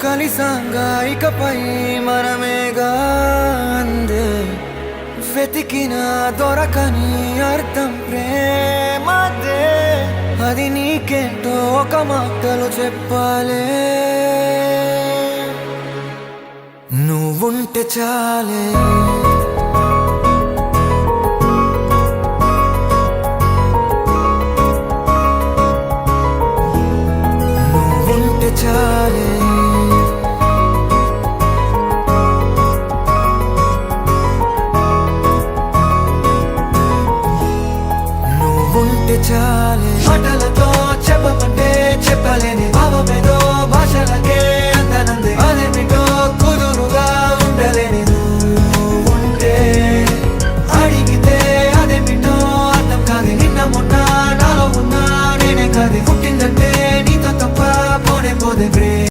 కలిసాంగా ఇకపై మనమేగా అందే వెతికిన దొరకని అర్థం ప్రేమదే అది నీకేంటో ఒక మాటలో చెప్పాలే నువ్వుంటే చాలే నువ్వుంటే చాలే నువ్వుంటే చాలే